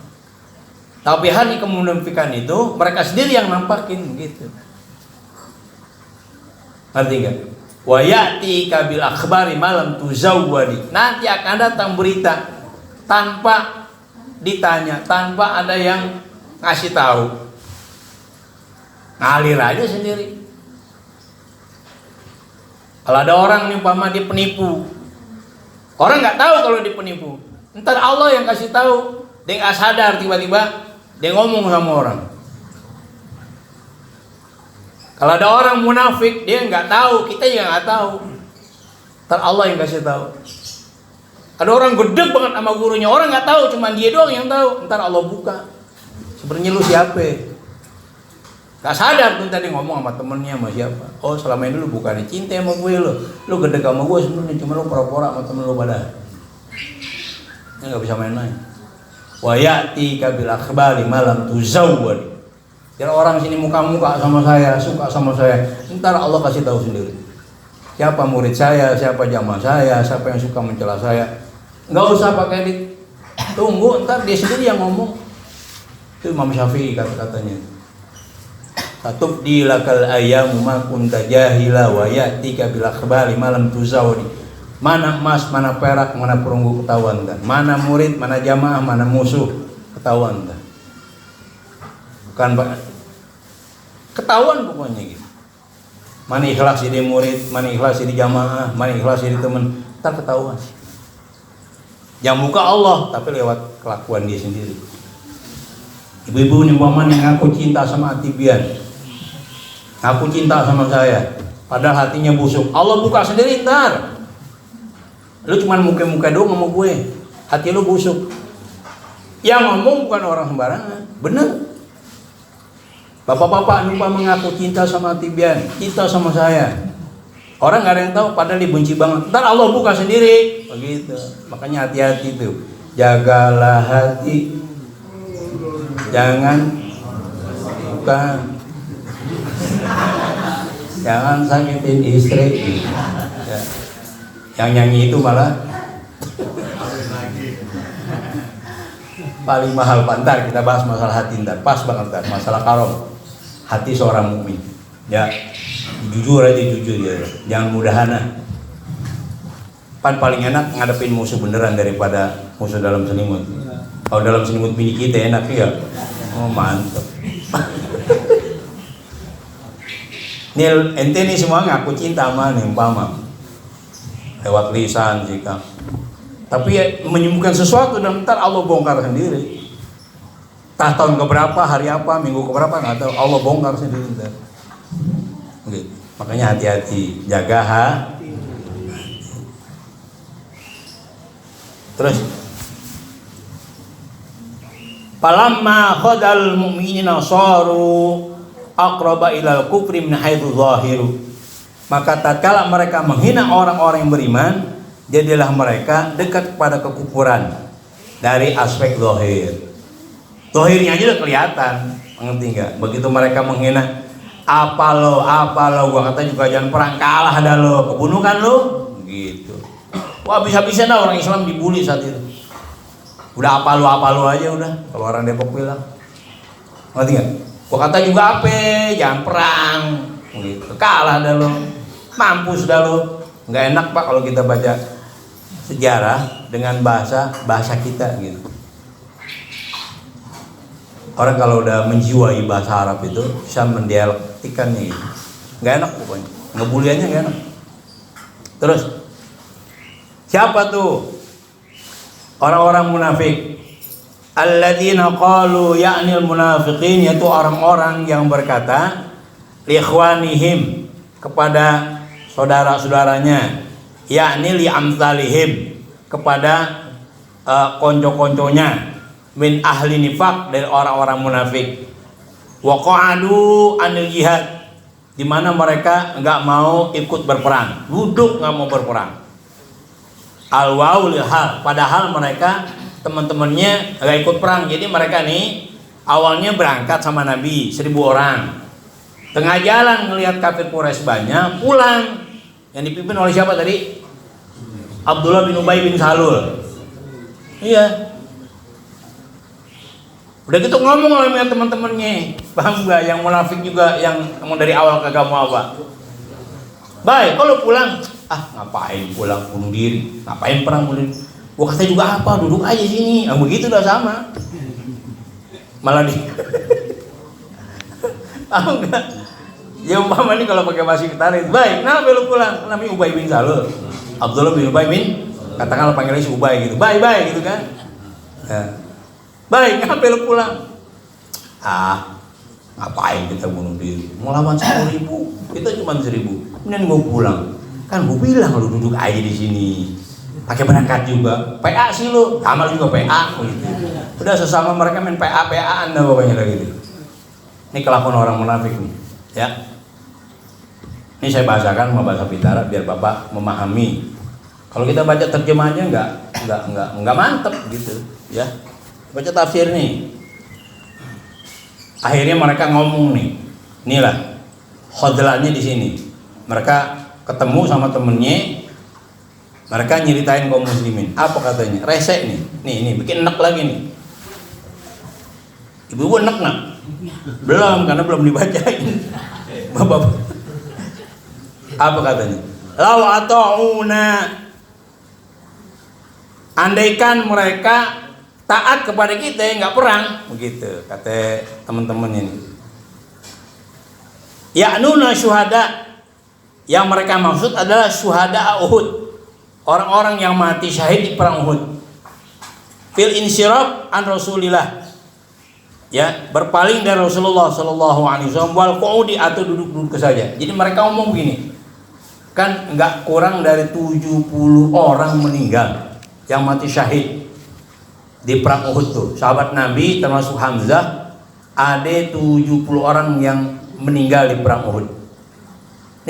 Tapi hari kemunafikan itu mereka sendiri yang nampakin gitu. Ngerti enggak? Wa ya'ti kabil akhbari malam tuzawwadi. Nanti akan datang berita tanpa ditanya, tanpa ada yang ngasih tahu. Ngalir aja sendiri. Kalau ada orang nih umpama dia penipu, orang nggak tahu kalau dia penipu. Ntar Allah yang kasih tahu, dia nggak sadar tiba-tiba dia ngomong sama orang. Kalau ada orang munafik, dia nggak tahu, kita juga nggak tahu. Ntar Allah yang kasih tahu. Ada orang gedeg banget sama gurunya, orang nggak tahu, cuma dia doang yang tahu. Ntar Allah buka. Sebenarnya lu siapa? Gak sadar tuh tadi ngomong sama temennya sama siapa. Oh selama ini lu bukannya cinta sama gue lu gedek sama gue sebenarnya, cuma lu pura-pura sama temen lu pada. Ini gak bisa main-main. Wa ya'ti kabil akhbari malam tuzawwad. Jadi orang sini muka-muka sama saya, suka sama saya, ntar Allah kasih tahu sendiri. Siapa murid saya, siapa jamaah saya, siapa yang suka mencela saya. Gak usah pakai ditunggu, ntar dia sendiri yang ngomong. Itu Imam Syafi'i kata-katanya. Satubdi lakal ayyamu ma kunta jahila wa ya'tika bil akhbari malam tuzawdi. Mana emas, mana perak, mana perunggu ketahuan dah. Mana murid, mana jamaah, mana musuh ketahuan dah. Bukan ketahuan pokoknya gitu. Mana ikhlas jadi murid, mana ikhlas jadi jamaah, mana ikhlas jadi teman, tak ketahuan. Yang muka Allah tapi lewat kelakuan dia sendiri. Ibu-ibu nih umpama yang ngaku cinta sama Atibian, aku cinta sama saya, padahal hatinya busuk. Allah buka sendiri ntar. Lu cuman muka-muka doang sama gue, hati lu busuk. Yang ngomong bukan orang sembarangan, bener. Bapak-bapak lupa mengaku cinta sama Tibian, cinta sama saya. Orang nggak ada yang tahu, padahal dibenci banget. Ntar Allah buka sendiri, begitu. Makanya hati-hati tuh, jagalah hati, jangan bukan. jangan sakitin istri. Ya. Yang nyanyi itu malah paling mahal. Ntar kita bahas masalah hati ntar, pas banget ntar, masalah karom hati seorang mukmin. Ya, jujur aja, jujur ya, jangan mudahana. Pan paling enak ngadepin musuh beneran daripada musuh dalam selimut. Kalau dalam selimut bini kita enak ya, oh mantap. Nih ente nih semua ngaku cinta sama nih umpama lewat lisan sikap, tapi ya, menyembuhkan sesuatu dan ntar Allah bongkar sendiri. Tah tahun keberapa, hari apa, minggu keberapa nggak tahu, Allah bongkar sendiri ntar. Gitu. Makanya hati-hati, jaga hati. Terus falamma khadal mu'minina saru aqraba ilal kufri min haitsu zahiru, maka tatkala mereka menghina orang-orang yang beriman, jadilah mereka dekat kepada kekufuran dari aspek zahir. Zahirnya aja udah kelihatan, mengerti enggak? Begitu mereka menghina, apa lo, gua kata juga jangan perang, kalah dah lo, kebunuh kan lo, gitu. Wah bisa-bisa dah orang Islam dibully saat itu. Udah apa lo aja udah, kalau orang Depok bilang, ngerti enggak? Gua kata juga apa, jangan perang, gitu. Kalah dah lo, mampus dah lo. Nggak enak Pak kalau kita baca sejarah dengan bahasa kita gitu. Orang kalau udah menjiwai bahasa Arab itu bisa mendialektikannya gitu. Nggak enak pokoknya, ngebuliannya nggak enak. Terus siapa tuh orang-orang munafik? Alladzina qalu ya'nil munafiqin, yaitu orang-orang yang berkata li ikhwanihim, kepada saudara-saudaranya, yakni li amsalihim, kepada konco-konconya, min ahli nifaq, dari orang-orang munafik, wa qa'adu anil jihad, di mana mereka enggak mau ikut berperang, duduk enggak mau berperang. Al waul hal, padahal mereka teman-temannya enggak ikut perang. Jadi mereka nih awalnya berangkat sama Nabi 1000 orang. Tengah jalan ngelihat kafir Quraisy banyak, pulang. Yang dipimpin oleh siapa tadi? Abdullah bin Ubay bin Salul. Iya. Udah gitu ngomong sama teman-temannya, paham gak? Yang munafik juga, yang emang dari awal kagak mau apa. Baik, kalau pulang, ngapain pulang, bunuh diri, ngapain perang, bunuh diri. Gua kata juga apa, duduk aja sini. Begitu udah sama. Malah di paham gak? Ya umpama ini kalau pakai bahasa Kitarin, baik, nah belum pulang, namanya Ubay bin Salul, Abdullah bin Ubay bin, katakanlah panggilnya si Ubay gitu, bye gitu kan, ya. Baik, ngapa lu pulang? Ngapain kita bunuh diri? Mau lawan 10.000, kita cuma 1.000, kemudian mau pulang, kan gue bilang lu duduk aja di sini, pakai berangkat juga, PA sih lu, amal juga PA, gitu. Udah sesama mereka main PA-PA anda pokoknya lagi gitu. Ini kelakuan orang munafik nih, ya. Ini saya bahasakan sama bahasa Pitara biar Bapak memahami. Kalau kita baca terjemahnya enggak mantep gitu, ya. Baca tafsir nih. Akhirnya mereka ngomong nih. Inilah khadlannya di sini. Mereka ketemu sama temennya. Mereka nyeritain kaum muslimin. Apa katanya? Resek nih. Nih bikin enek lagi nih. Ibu enek nak? Belum, karena belum dibacain. Bapak. Apa katanya? Lau ata'una, andaikan mereka taat kepada kita, nggak perang, begitu kata teman-teman ini. Ya'nuna syuhada, yang mereka maksud adalah syuhada Uhud, orang-orang yang mati syahid di perang Uhud. Fil insirab an Rasulillah, ya, berpaling dari Rasulullah Shallallahu Alaihi Wasallam, wal qu'udi, atau duduk-duduk saja. Jadi mereka ngomong begini, kan nggak kurang dari 70 orang meninggal yang mati syahid di perang Uhud tuh. Sahabat Nabi termasuk Hamzah, ada 70 orang yang meninggal di perang Uhud.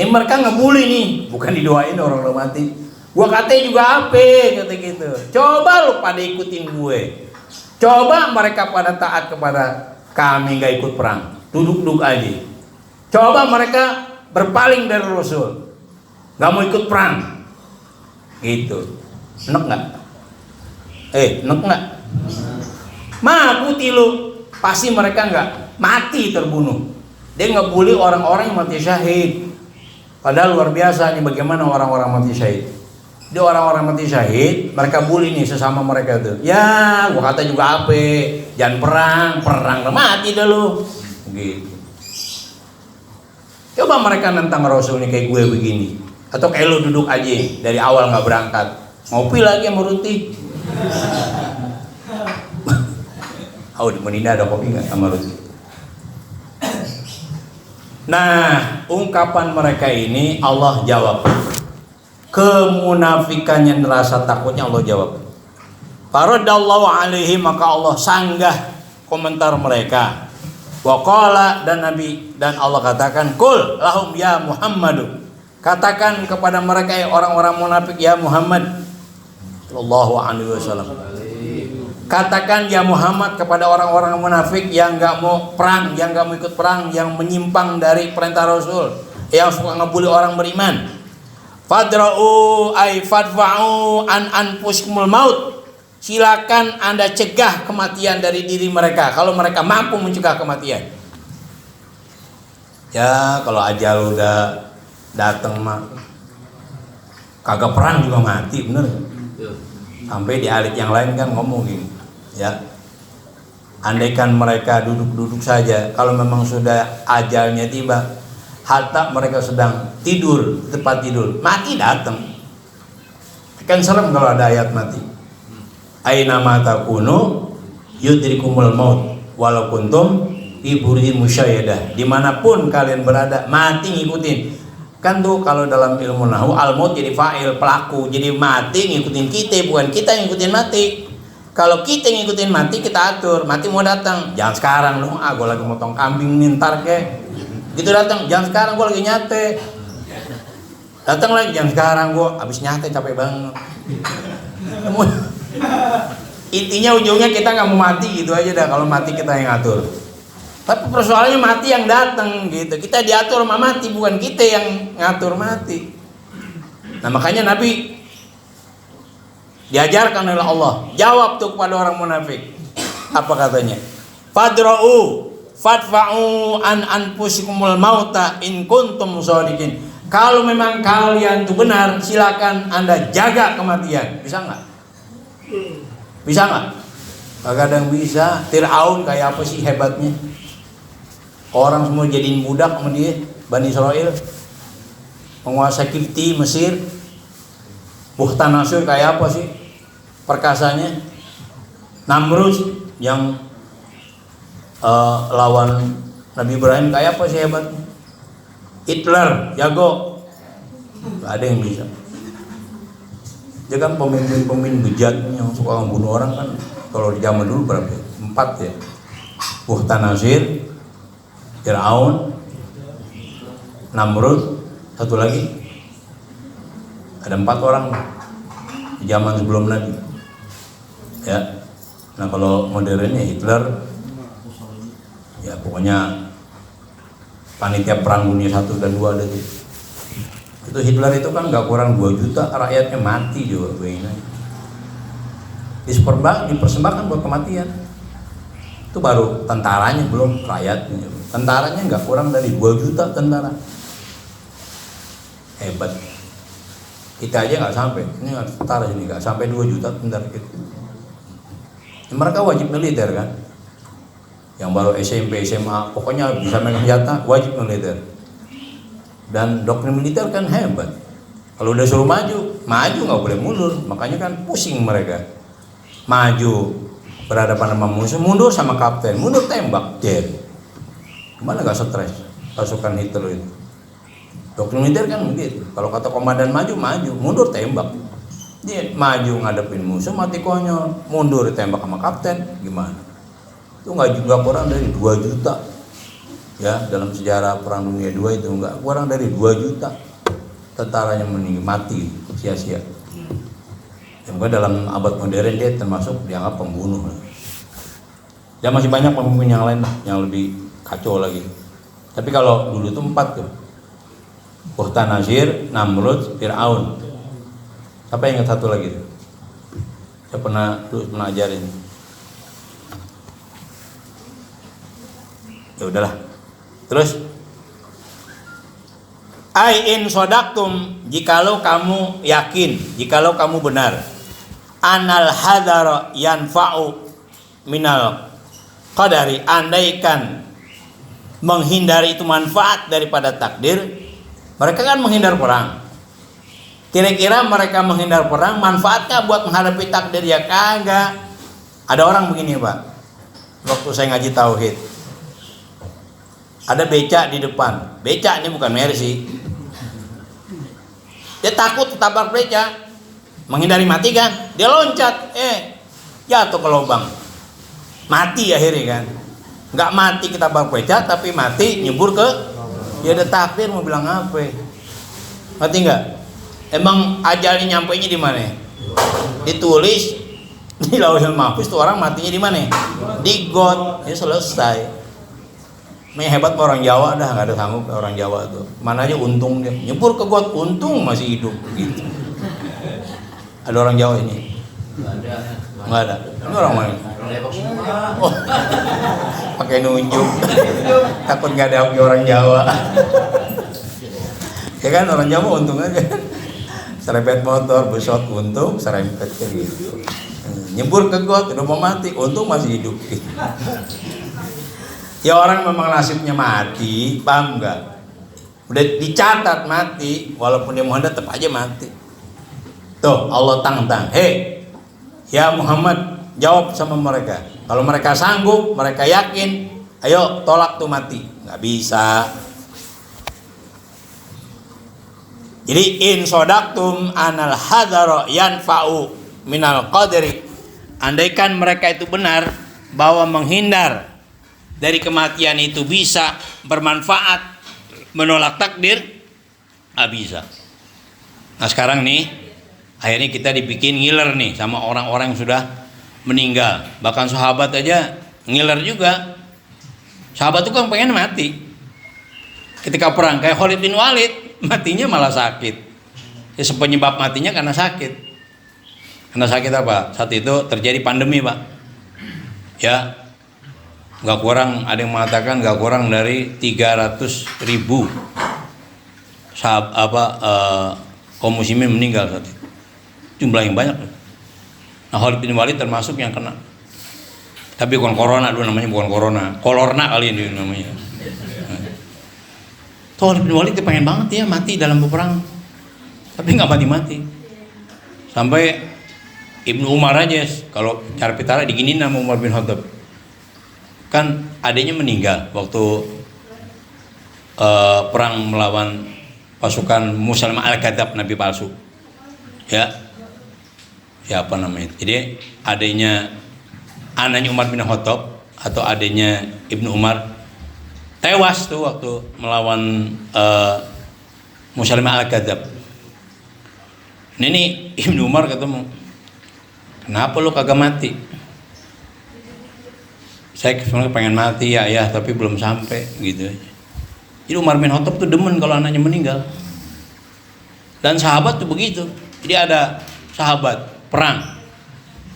Ini mereka ngebully nih, bukan didoain orang-orang mati. Gua katanya juga apa, kata gitu. Coba lu pada ikutin gue. Coba mereka pada taat kepada kami, gak ikut perang, duduk-duduk aja. Coba mereka berpaling dari Rasul, nggak mau ikut perang, gitu. Enak nggak? Enak nggak? Makuti lu, pasti mereka nggak mati terbunuh. Dia nggak bully orang-orang yang mati syahid. Padahal luar biasa nih bagaimana orang-orang mati syahid. Dia orang-orang mati syahid, mereka bully nih sesama mereka tuh. Ya, gua kata juga apa? Jangan perang mati dah lu. Gitu. Coba mereka nentang Rasul nih kayak gue begini, atau kayak lu duduk aja dari awal nggak berangkat, ngopi lagi sama roti. Oh, di Medina ada kopi nggak sama roti? Nah, ungkapan mereka ini Allah jawab. Kemunafikannya rasa takutnya Allah jawab. Faradallahu alaihi, maka Allah sanggah komentar mereka. Wa qala, dan Nabi dan Allah katakan, kul lahum ya Muhammadu, katakan kepada mereka orang-orang munafik, ya Muhammad sallallahu alaihi wasallam, katakan ya Muhammad kepada orang-orang munafik yang enggak mau perang, yang enggak mau ikut perang, yang menyimpang dari perintah Rasul, yang suka ngebully orang beriman. Fadra'u ay fadfa'u an anfusikumul maut, silakan Anda cegah kematian dari diri mereka kalau mereka mampu mencegah kematian. Ya, kalau ajal udah datang mah kagak perang juga mati, bener. Sampai di ayat yang lain kan ngomong gini, ya. Andaikan mereka duduk-duduk saja, kalau memang sudah ajalnya tiba, hatta mereka sedang tidur, tempat tidur, mati datang. Kan serem kalau ada ayat mati. Aina ma takunu yudrikumul maut walau kuntum fi burujin musyayadah. Dimanapun kalian berada, mati ngikutin. Kan tuh kalau dalam ilmu nahwu al maut jadi fa'il, pelaku. Jadi mati ngikutin kita, bukan kita ngikutin mati. Kalau kita ngikutin mati, kita atur. Mati mau datang, jangan sekarang dong. Gue lagi motong kambing mintar ke. Gitu datang, jangan sekarang, gue lagi nyate. Datang lagi, jangan sekarang, gue habis nyate capek banget. Intinya ujungnya kita nggak mau mati gitu aja dah. Kalau mati kita yang ngatur. Tapi persoalannya mati yang datang gitu. Kita diatur sama mati, bukan kita yang ngatur mati. Nah makanya Nabi diajarkan oleh Allah, jawab tuh kepada orang munafik. Apa katanya? Fadra'u fadfa'u an anfusikumul mauta in kuntum shadiqin. Kalau memang kalian itu benar, silakan Anda jaga kematian. Bisa nggak? Bisa nggak? Kadang bisa. Fir'aun kayak apa sih hebatnya? Orang semua jadiin budak sama dia, Bani Israel. Penguasa Kipti, Mesir. Bukhtanasir kayak apa sih perkasanya? Namrud yang lawan Nabi Ibrahim kayak apa sih hebatnya? Hitler jago, gak ada yang bisa. Dia kan pemimpin bejat yang suka membunuh orang kan. Kalau di zaman dulu berapa? 4 ya. Bukhtanasir, Fir'aun, Namrud, satu lagi. Ada 4 orang di zaman sebelum Nabi. Ya. Nah kalau modernnya Hitler, ya pokoknya panitia perang dunia 1 dan 2 ada tuh. Itu Hitler itu kan gak kurang 2 juta rakyatnya mati juga begini. Dipersembahkan buat kematian. Itu baru tentaranya, belum rakyatnya. Tentaranya gak kurang dari 2 juta tentara. Hebat. Kita aja gak sampai. Ini tentara sini gak sampai 2 juta tentara kita. Mereka wajib militer kan. Yang baru SMP, SMA, pokoknya bisa megang senjata, wajib militer. Dan doktrin militer kan hebat. Kalau udah suruh maju nggak boleh mundur. Makanya kan pusing mereka. Maju berhadapan sama musuh, mundur sama kapten, mundur tembak, dead. Gimana nggak stres pasukan Hitler itu? Doktrin militer kan begitu. Kalau kata komandan maju, mundur tembak. Dia maju ngadepin musuh mati konyol, mundur tembak sama kapten, gimana? Itu nggak juga kurang dari 2 juta ya dalam sejarah perang dunia 2 itu nggak kurang dari 2 juta tentaranya mati sia-sia. Yang dalam abad modern dia termasuk dianggap pembunuh. Dan masih banyak pemimpin yang lain yang lebih kacau lagi. Tapi kalau dulu itu 4 tuh Bukhtanasir, Namrud, Fir'aun. Siapa yang ingat satu lagi? Saya pernah ajarin. Ya udahlah. Terus ai in sodaktum, jikalau kamu yakin, jikalau kamu benar, anal hadara yanfa'u minal qadari, andaikan menghindari itu manfaat daripada takdir. Mereka kan menghindar perang. Kira-kira mereka menghindar perang manfaatnya buat menghadapi takdir? Ya kagak. Ada orang begini Pak, waktu saya ngaji tauhid, ada becak di depan. Becak ini bukan Mercy. Dia takut ketabrak becak, menghindari mati kan? Dia loncat, jatuh ke lubang, mati akhirnya kan? Nggak mati ketabrak becak, tapi mati nyebur ke. Ya ada takdir, mau bilang apa? Mati nggak? Emang ajalnya nyampainya di mana? Ditulis di Lauhul Mahfuz tuh orang matinya di mana? Di got. Ya selesai. Ini hebat orang Jawa dah, nggak ada sanggup orang Jawa tuh. Mana aja untung dia, nyebur ke got, untung masih hidup gitu. Ada orang Jawa ini? Nggak ada. Ini orang mana? Oh, pakai nunjuk. Takut nggak ada orang Jawa. Ya kan orang Jawa untung aja. Serempet motor, besot untung, serempet kayak gitu. Nyebur ke got, udah mau mati, untung masih hidup. Ya orang memang nasibnya mati, paham nggak? Udah dicatat mati, walaupun dia Muhammad tetap aja mati. Tuh Allah tantang, ya Muhammad, jawab sama mereka. Kalau mereka sanggup, mereka yakin, ayo tolak tuh mati. Nggak bisa. Jadi in sodaktum anal hadara yanfa'u minal qadri, andaikan mereka itu benar bahwa menghindar dari kematian itu bisa bermanfaat, menolak takdir, bisa. Nah sekarang nih, akhirnya kita dibikin ngiler nih sama orang-orang yang sudah meninggal. Bahkan sahabat aja ngiler juga. Sahabat itu kan pengen mati. Ketika perang kayak Khalid bin Walid, matinya malah sakit. Ya penyebab matinya karena sakit. Karena sakit apa? Saat itu terjadi pandemi Pak. Ya, nggak kurang, ada yang mengatakan nggak kurang dari 300.000 kaum muslimin meninggal saat itu. Jumlah yang banyak. Nah Khalid bin Walid termasuk yang kena. Tapi bukan corona dulu namanya, bukan corona, kolorna kali ini namanya. Khalid bin Walid pengen banget ya mati dalam peperangan, tapi nggak mati-mati. Sampai Ibnu Umar aja, kalau cara pitara diginin nama Umar bin Khattab. Kan adanya meninggal waktu perang melawan pasukan Musailamah al-Kadzdzab, nabi palsu. Ya, siapa namanya? Jadi adanya anaknya Umar bin Khattab atau adanya Ibnu Umar tewas tuh waktu melawan Musailamah al-Kadzdzab. Ini Ibnu Umar ketemu, kenapa lu kagak mati? Saya sebenarnya pengen mati ya, tapi belum sampai gitu. Jadi Umar bin Khattab tuh demen kalau anaknya meninggal. Dan sahabat tuh begitu. Jadi ada sahabat perang,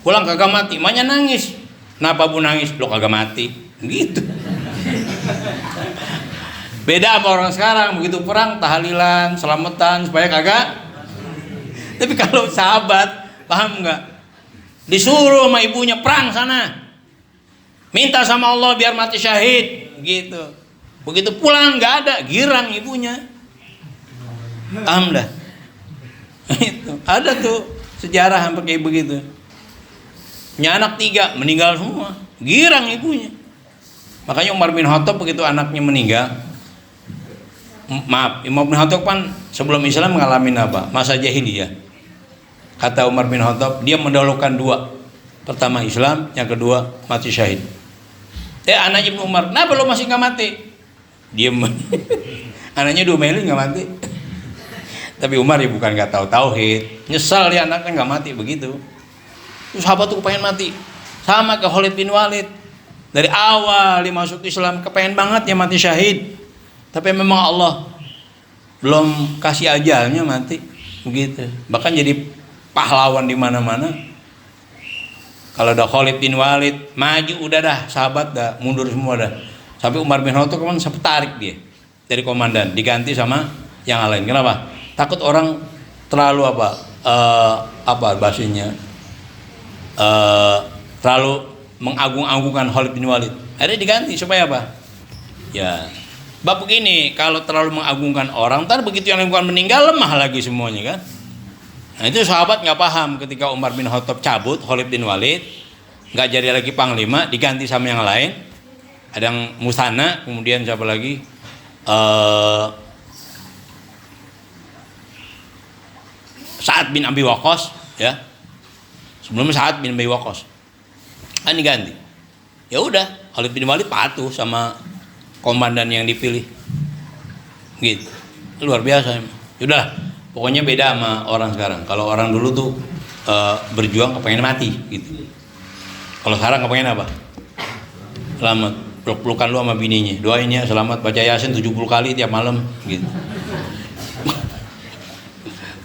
pulang kagak mati, emaknya nangis. Kenapa bu nangis? Lo kagak mati, gitu. Beda sama orang sekarang, begitu perang tahlilan, selamatan supaya kagak. Tapi kalau sahabat, paham nggak? Disuruh sama ibunya perang sana. Minta sama Allah biar mati syahid, gitu. Begitu pulang nggak ada, girang ibunya. Paham dah? Itu ada tuh sejarah sampai kayak begitu. Punya anak 3 meninggal semua, girang ibunya. Makanya Umar bin Khattab begitu anaknya meninggal, Umar bin Khattab kan sebelum Islam mengalami apa? Masa jahiliyah. Kata Umar bin Khattab, dia mendahulukan 2. Pertama Islam, yang kedua mati syahid. Anaknya Ibnu Umar, kenapa lo masih nggak mati? Diem. Anaknya 2 meli nggak mati. Tapi Umar ya bukan nggak tahu tauhid, nyesal dia anaknya nggak mati begitu. Terus sahabat tuh kepengen mati, sama ke Khalid bin Walid. Dari awal dia masuk Islam kepengen banget ya mati syahid. Tapi memang Allah belum kasih ajalnya mati begitu. Bahkan jadi pahlawan di mana-mana. Kalau udah Khalid bin Walid maju udah dah, sahabat dah mundur semua dah. Sampai Umar bin Khattab kan sempat tarik dia dari komandan, diganti sama yang lain. Kenapa? Takut orang terlalu apa bahasanya? Terlalu mengagung-agungkan Khalid bin Walid. Akhirnya diganti supaya apa? Ya, bab begini, kalau terlalu mengagungkan orang, ntar begitu yang lingkungan meninggal lemah lagi semuanya kan. Nah itu sahabat nggak paham ketika Umar bin Khattab cabut, Khalid bin Walid nggak jadi lagi panglima, diganti sama yang lain. Ada yang Musana, kemudian siapa lagi? Sa'ad bin Abi Waqqas, ya. Sebelum Sa'ad bin Abi Waqqas, kan diganti. Ya udah, Khalid bin Walid patuh sama komandan yang dipilih, gitu. Luar biasa emang. Yaudah, pokoknya beda sama orang sekarang. Kalau orang dulu tuh berjuang kepengen mati, gitu. Kalau sekarang kepengen apa? Selamat, peluk-pelukan lu sama bininya, doain ya selamat, baca Yasin 70 kali tiap malam, gitu.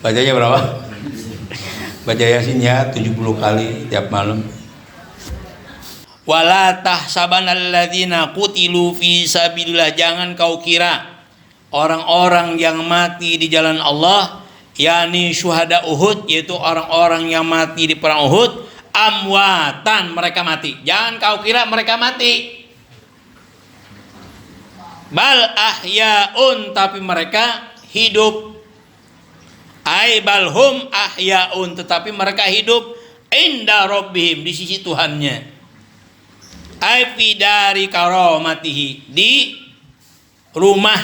Bacanya berapa? Baca Yasin ya 70 kali tiap malam. Wala tahsabanal ladzina qutilu fi sabilillah, jangan kau kira orang-orang yang mati di jalan Allah, yakni syuhada Uhud, yaitu orang-orang yang mati di perang Uhud, amwatan, mereka mati. Jangan kau kira mereka mati. Bal ahyaun, tapi mereka hidup. Ai balhum ahyaun, tetapi mereka hidup inda rabbihim, di sisi Tuhannya. Ai fi dari karamatihi, di rumah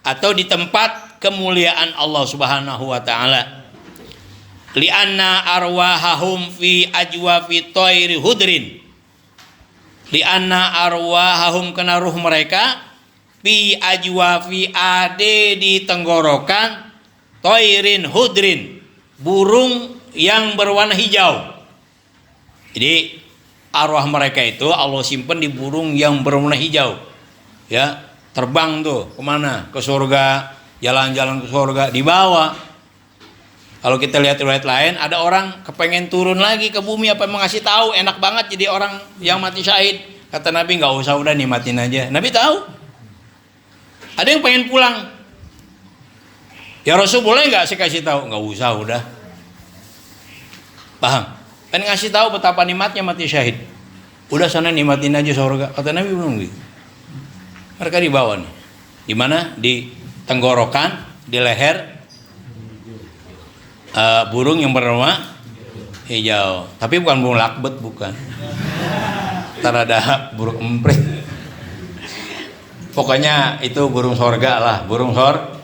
atau di tempat kemuliaan Allah Subhanahu wa taala. Li anna arwahahum fi ajwafi thairi hudrin. Li anna arwahahum, kana ruh mereka fi ajwafi, ade di tenggorokan thairin hudrin, burung yang berwarna hijau. Jadi arwah mereka itu Allah simpan di burung yang berwarna hijau, ya, terbang tuh kemana? Ke surga, jalan-jalan ke surga, dibawa. Kalau kita lihat riwayat lain, ada orang kepengen turun lagi ke bumi, apa mengasih tahu enak banget jadi orang yang mati syahid. Kata Nabi, nggak usah, udah nikmatin aja. Nabi tahu. Ada yang pengen pulang, ya Rasul boleh nggak saya kasih tahu? Nggak usah, udah. Paham? Pengen ngasih tahu betapa nikmatnya mati syahid. Udah sana nikmatin aja surga. Kata Nabi belum gitu. Mereka dibawa nih. Di mana? Di tenggorokan, di leher, burung yang berwarna hijau. Tapi bukan burung lakbet, bukan. Ntar ada burung emprit. Pokoknya itu burung sorga lah, burung sor.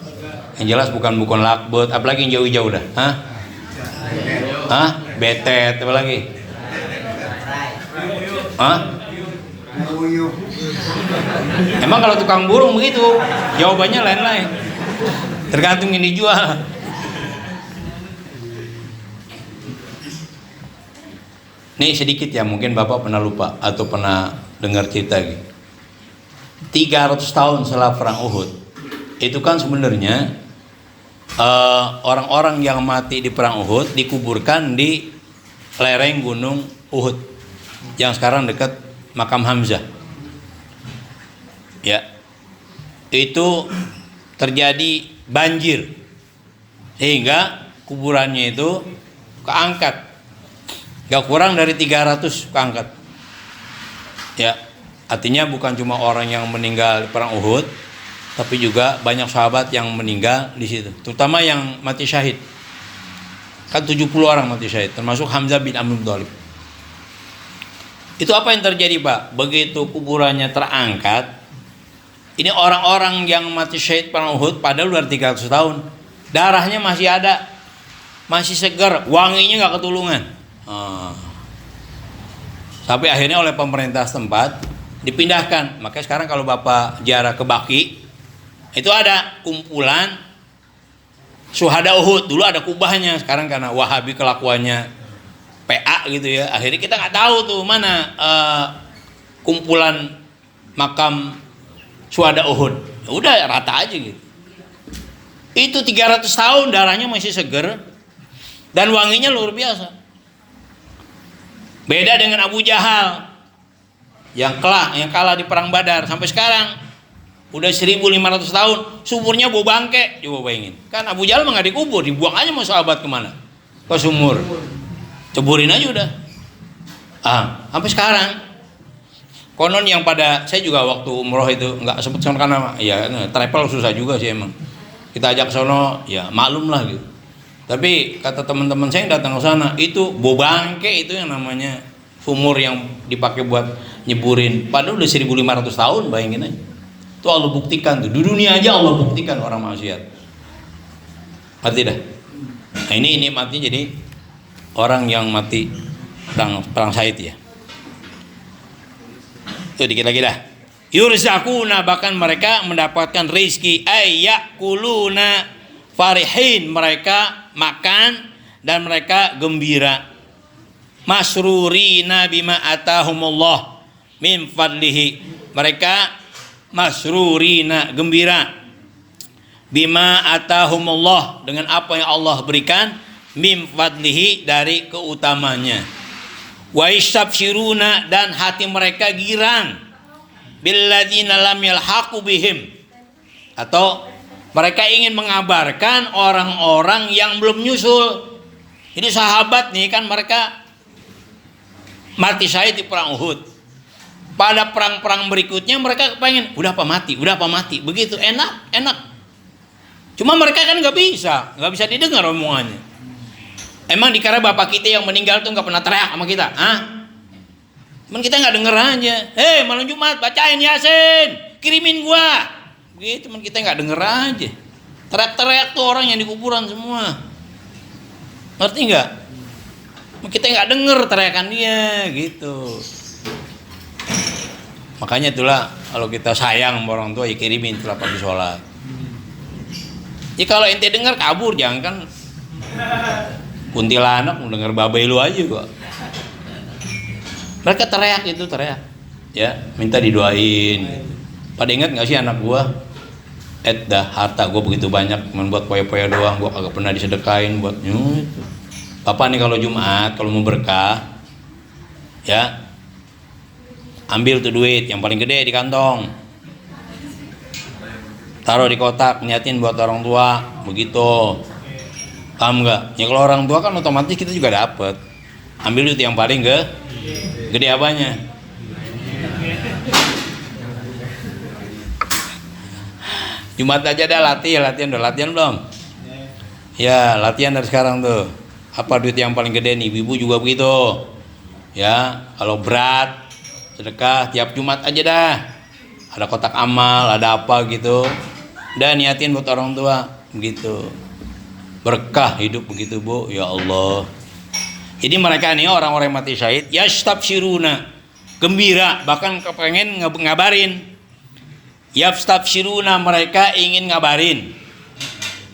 Yang jelas bukan lakbet, apalagi yang jauh-jauh dah. Hah? Betet, apa lagi? Hah? Emang kalau tukang burung begitu, jawabannya lain-lain. Tergantung yang dijual. Nih sedikit ya, mungkin Bapak pernah lupa atau pernah dengar cerita gitu. 300 tahun setelah perang Uhud, itu kan sebenarnya orang-orang yang mati di perang Uhud dikuburkan di lereng gunung Uhud yang sekarang dekat makam Hamzah. Ya, itu terjadi banjir sehingga kuburannya itu keangkat, gak kurang dari 300 keangkat. Ya, artinya bukan cuma orang yang meninggal di perang Uhud, tapi juga banyak sahabat yang meninggal di situ, terutama yang mati syahid. Kan 70 orang mati syahid, termasuk Hamzah bin Abdul Thalib. Itu apa yang terjadi, Pak? Begitu kuburannya terangkat, ini orang-orang yang mati syahid perang Uhud padahal udah 300 tahun, darahnya masih ada, masih segar, wanginya nggak ketulungan. Sampai akhirnya oleh pemerintah setempat dipindahkan. Makanya sekarang kalau Bapak ziarah ke Baki, itu ada kumpulan syuhada Uhud. Dulu ada kubahnya, sekarang karena Wahabi kelakuannya PA gitu ya, akhirnya kita nggak tahu tuh mana kumpulan makam syuhada Uhud. Udah rata aja gitu. Itu 300 tahun darahnya masih seger dan wanginya luar biasa. Beda dengan Abu Jahal yang kalah di perang Badar. Sampai sekarang udah 1500 tahun sumurnya bau bangke. Coba bayangin. Kan Abu Jahal mah nggak dikubur, dibuang aja sama sahabat kemana? Ke sumur. Ceburin aja udah. Sampai sekarang. Konon yang pada saya juga waktu umroh itu nggak sempet sono karena ya travel susah juga sih emang. Kita ajak sono ya maklum lah gitu. Tapi kata teman-teman saya yang datang ke sana itu bau bangke, itu yang namanya sumur yang dipakai buat nyeburin. Padahal udah 1500 tahun, bayangin aja. Itu Allah buktikan tuh. Di dunia aja Allah buktikan orang maksiat. Mati dah. Nah ini mati jadi orang yang mati perang Said ya. Itu dikit lagi dah. Yurzakuna, bahkan mereka mendapatkan rizki. Ayakuluna farihin, mereka makan dan mereka gembira. Masrurina bima atahumullah min fadlihi, mereka masrurina, gembira, bima atahumullah, dengan apa yang Allah berikan, min fadlihi, dari keutamanya. Wa istabsyiruna, dan hati mereka girang, billadzina lam yalhaqu bihim, atau mereka ingin mengabarkan orang-orang yang belum nyusul. Ini sahabat nih kan, mereka mati syahid di perang Uhud. Pada perang-perang berikutnya mereka pengen udah apa mati, begitu enak. Cuma mereka kan nggak bisa didengar omongannya. Emang dikira bapak kita yang meninggal tuh nggak pernah teriak sama kita, Cuman kita nggak denger aja. Malam Jumat bacain Yasin, kirimin gua. Begitu, cuman kita nggak denger aja. Teriak-teriak tuh orang yang di kuburan semua. Ngerti nggak? Kita nggak denger teriakan dia gitu. Makanya itulah kalau kita sayang sama orang tua ya kirimin setelah pagi sholat. Ya kalau ente denger kabur, jangan kan kuntilanak mau denger babai lu aja kok. Mereka teriak ya, minta didoain. Pada ingat nggak sih anak gua? Harta gua begitu banyak, membuat poya-poya doang, gua kagak pernah disedekain buat itu. Bapak nih kalau Jumat, kalau mau berkah, ya ambil tuh duit yang paling gede di kantong, taruh di kotak, niatin buat orang tua, begitu. Paham nggak? Ya kalau orang tua kan otomatis kita juga dapet. Ambil duit yang paling gede apanya? Jumat aja dah latihan udah latihan belum? Ya latihan dari sekarang tuh. Apa duit yang paling gede nih? Ibu juga begitu. Ya kalau berat sedekah tiap Jumat aja dah. Ada kotak amal, ada apa gitu. Dan niatin buat orang tua begitu. Berkah hidup begitu Bu, ya Allah. Jadi mereka nih orang-orang mati syahid yastabsyiruna, gembira, bahkan kepengen ngabarin. Yastabsyiruna, mereka ingin ngabarin.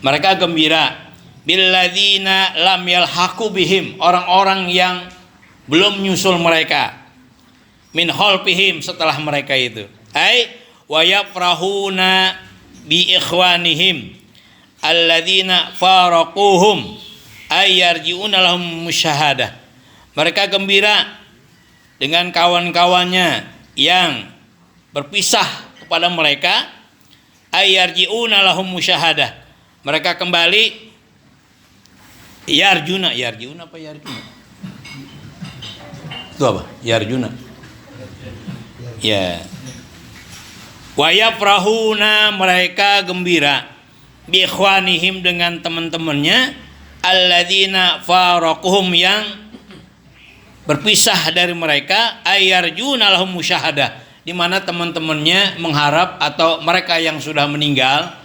Mereka gembira. Billadzina lam yalhaqu bihim, orang-orang yang belum nyusul mereka. Min khalfihim, setelah mereka itu. Wa yafrahuna bi ikhwanihim alladzina faraquhum ayyarji'una lahum musyahadah. Mereka gembira dengan kawan-kawannya yang berpisah kepada mereka, ayyarji'una lahum musyahadah. Mereka kembali, yarjuna apa yarjuna? Itu apa? Yarjuna. Ya. Wa yafrahuna, mereka gembira bi ikhwanihim, dengan teman-temannya, alladzina faraquhum, yang berpisah dari mereka, ayyarjuna lahum musyahadah, di mana teman-temannya mengharap, atau mereka yang sudah meninggal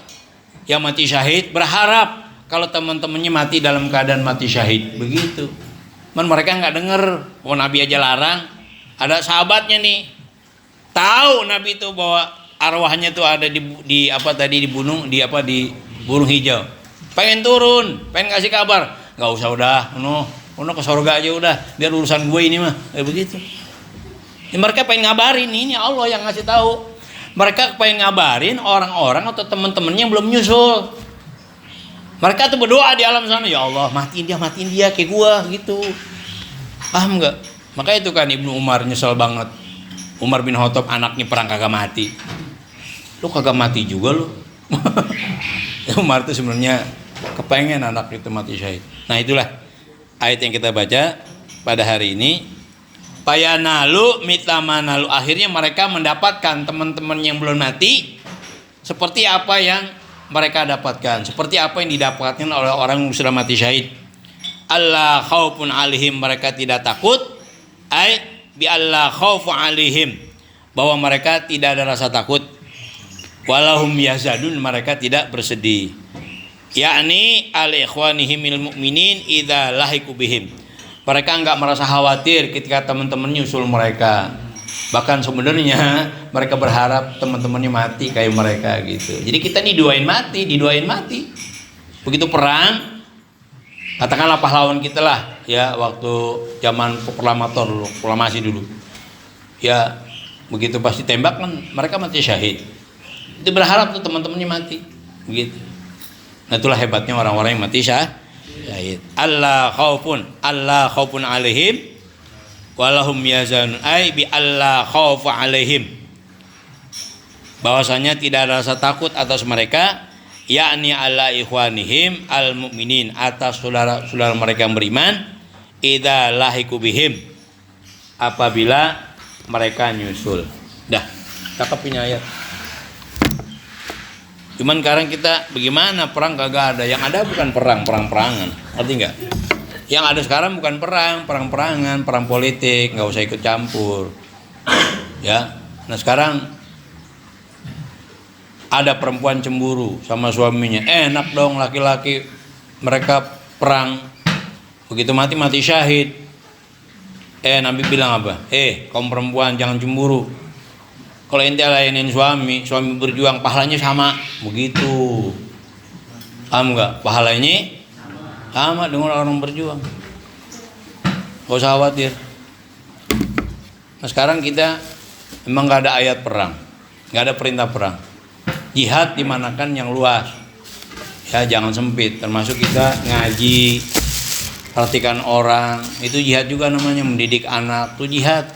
yang mati syahid berharap kalau teman-temannya mati dalam keadaan mati syahid begitu. Mereka nggak denger, Nabi aja larang. Ada sahabatnya nih tahu Nabi itu bahwa arwahnya tuh ada di dibunuh di burung hijau. Pengen turun, pengen kasih kabar. Nggak usah udah, ke surga aja udah, biar urusan gue ini mah. Begitu. Mereka pengen ngabarin, ini Allah yang ngasih tahu. Mereka pengen ngabarin orang-orang atau teman-temannya yang belum nyusul. Mereka tuh berdoa di alam sana, ya Allah matiin dia kayak gua gitu. Paham nggak? Maka itu kan Ibnu Umar nyesel banget. Umar bin Khattab anaknya perang kagak mati. Lu kagak mati juga lu. Umar tuh sebenarnya kepengen anak itu mati syahid. Nah itulah ayat yang kita baca pada hari ini. Payanalu mitamanalu, akhirnya mereka mendapatkan teman-teman yang belum mati seperti apa yang mereka dapatkan, seperti apa yang didapatkan oleh orang yang sudah mati syahid. Allah khaufun alaihim, mereka tidak takut, ai bi Allah khaufu alaihim, bahwa mereka tidak ada rasa takut. Walahum yahzanun, mereka tidak bersedih. Yakni al-ikhwanihimil mu'minin idza lahiqu bihim. Mereka enggak merasa khawatir ketika teman-teman nyusul mereka. Bahkan sebenarnya mereka berharap teman-temannya mati kayak mereka gitu. Jadi kita nih didoain mati. Begitu perang, katakanlah pahlawan kita lah ya, waktu zaman proklamasi dulu. Ya, begitu pasti tembak kan mereka mati syahid. Itu berharap tuh teman-temannya mati. Begitu. Nah, itulah hebatnya orang-orang yang mati syahid. Allah khaufun alaihim walahum yazanun, ai bi Allah khaufu alaihim, bahwasanya tidak ada rasa takut atas mereka, yakni ala ikhwanihim al mu'minin, atas saudara-saudara mereka yang beriman, idza lahiqu bihim, apabila mereka nyusul. Dah, cakep ini ayat. Cuman sekarang kita bagaimana, perang kagak ada, yang ada bukan perang-perangan, ngerti nggak? Yang ada sekarang bukan perang-perangan, perang politik, nggak usah ikut campur. Ya, nah sekarang ada perempuan cemburu sama suaminya, enak dong laki-laki mereka perang, begitu mati syahid. Nabi bilang apa? Kaum perempuan jangan cemburu. Kalau ente layanin suami berjuang, pahalanya sama, begitu. Paham nggak? Pahalanya sama dengan orang berjuang. Gak usah khawatir. Nah sekarang kita memang gak ada ayat perang, gak ada perintah perang. Jihad dimanakan yang luas. Ya jangan sempit. Termasuk kita ngaji, perhatikan orang. Itu jihad juga namanya, mendidik anak. Itu jihad.